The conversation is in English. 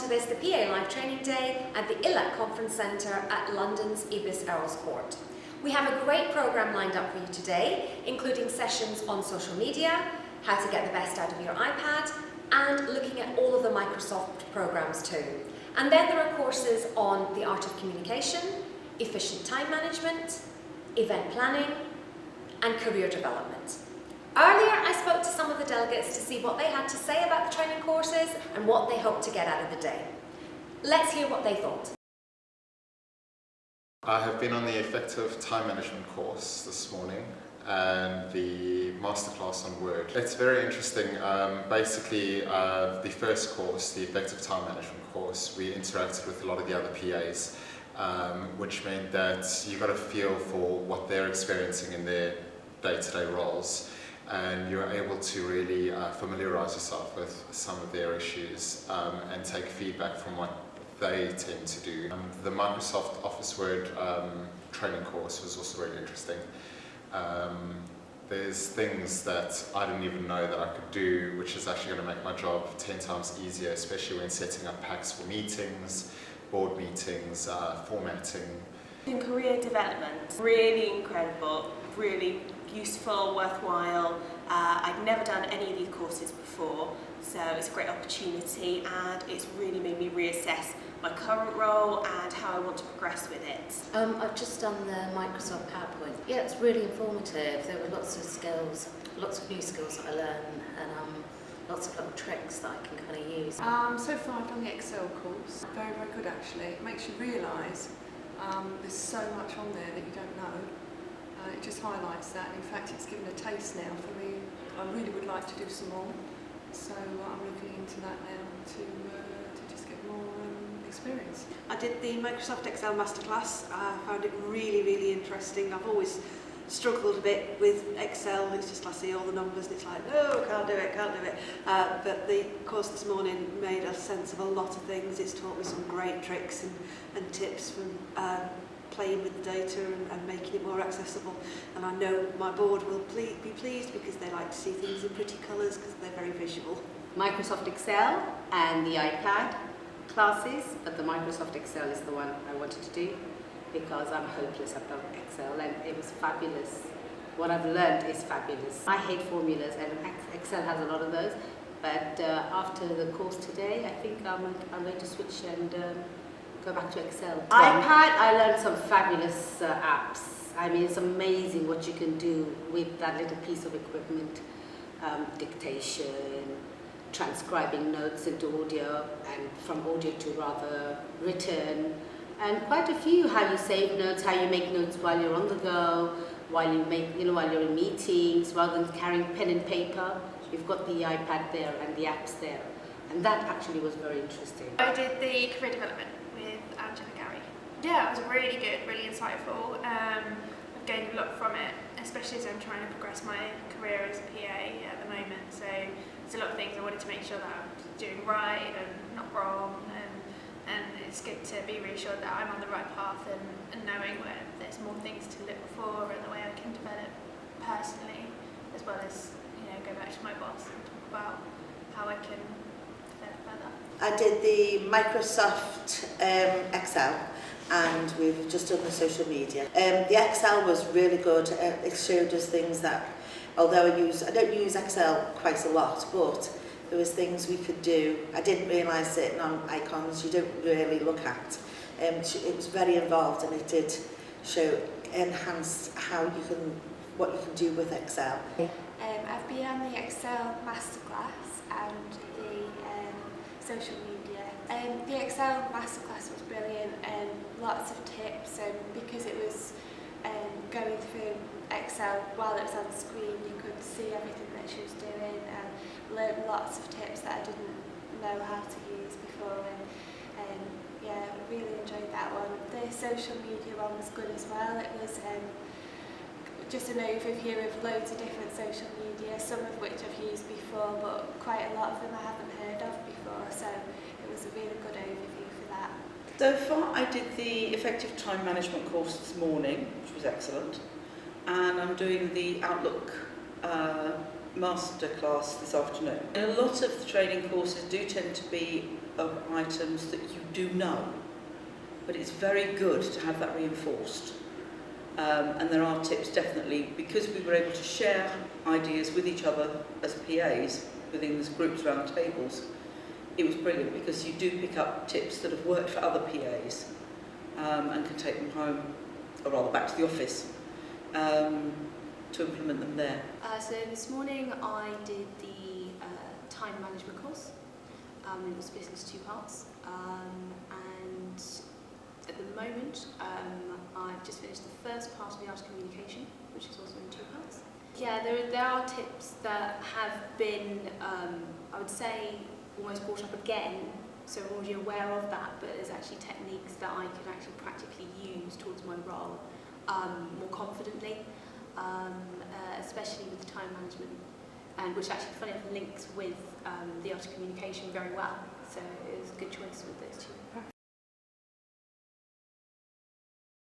to this, the PA Live Training Day at the ILAC Conference Centre at London's Ibis Earls Court. We have a great programme lined up for you today, including sessions on social media, how to get the best out of your iPad, and looking at all of the Microsoft programmes too. And then there are courses on the art of communication, efficient time management, event planning, and career development. Earlier, I spoke to some of the delegates to see what they had to say about the training courses and what they hoped to get out of the day. Let's hear what they thought. I have been on the effective time management course this morning and the masterclass on Word. It's very interesting. Basically, the first course, the effective time management course, we interacted with a lot of the other PAs, which meant that you got a feel for what they're experiencing in their day-to-day roles, and you're able to really familiarise yourself with some of their issues and take feedback from what they tend to do. The Microsoft Office Word training course was also really interesting. There's things that I didn't even know that I could do, which is actually going to make my job 10 times easier, especially when setting up packs for meetings, board meetings, formatting. In career development, really incredible, really useful, worthwhile. I'd never done any of these courses before, so it's a great opportunity, and it's really made me reassess my current role and how I want to progress with it. I've just done the Microsoft PowerPoint. Yeah, it's really informative. There were lots of skills, lots of new skills that I learned, and lots of little tricks that I can kind of use. So far I've done the Excel course. Very, very good actually. It makes you realise there's so much on there that you don't know. It just highlights that. In fact, it's given a taste now for me. I really would like to do some more. So I'm looking into that now to just get more experience. I did the Microsoft Excel Masterclass. I found it really, really interesting. I've always struggled a bit with Excel. It's just I see all the numbers and it's like, no, can't do it. But the course this morning made a sense of a lot of things. It's taught me some great tricks and tips from playing with the data and making it more accessible. And I know my board will be pleased because they like to see things in pretty colours because they're very visual. Microsoft Excel and the iPad classes, but the Microsoft Excel is the one I wanted to do because I'm hopeless at Excel, and it was fabulous. What I've learned is fabulous. I hate formulas, and Excel has a lot of those, but after the course today, I think I'm going to switch and go back to Excel. iPad, I learned some fabulous apps. I mean, it's amazing what you can do with that little piece of equipment. Dictation, transcribing notes into audio, and from audio to rather written, and quite a few, how you save notes, how you make notes while you're on the go, while you make, while you're in meetings, rather than carrying pen and paper. You've got the iPad there and the apps there, and that actually was very interesting. I did the career development with Angela Gary. Yeah, it was really good, really insightful. I've gained a lot from it, especially as I'm trying to progress my career as a PA at the moment. So there's a lot of things I wanted to make sure that I'm doing right and not wrong, and it's good to be reassured that I'm on the right path and knowing where there's more things to look for and the way I can develop personally, as well as go back to my boss and talk about how I can develop further. I did the Microsoft Excel, and we've just done the social media. The Excel was really good. It showed us things that, although I don't use Excel quite a lot, but there was things we could do. I didn't realise sitting on icons you don't really look at. It was very involved, and it did enhance what you can do with Excel. I've been on the Excel Masterclass and the social media. The Excel Masterclass was brilliant, and lots of tips, because it was going through Excel while it was on the screen, you could see everything that she was doing and learn lots of tips that I didn't know how to use before, and yeah, I really enjoyed that one. The social media one was good as well. It was just an overview of loads of different social media, some of which I've used before, but quite a lot of them I haven't heard of before, so it was a really good overview for that. So far I did the effective time management course this morning, which was excellent, and I'm doing the Outlook masterclass this afternoon. And a lot of the training courses do tend to be of items that you do know, but it's very good to have that reinforced. And there are tips definitely, because we were able to share ideas with each other as PAs within these groups around tables. It was brilliant because you do pick up tips that have worked for other PAs and can take them home, or rather back to the office, to implement them there. So this morning I did the time management course. It was split into 2 parts, and at the moment I've just finished the first part of the art of communication, which is also in 2 parts. Yeah, there are tips that have been, I would say, almost brought up again, so I'm already aware of that, but there's actually techniques that I can actually practically use towards my role more confidently, especially with time management, and which actually funny enough links with the art of communication very well, so it was a good choice with those 2.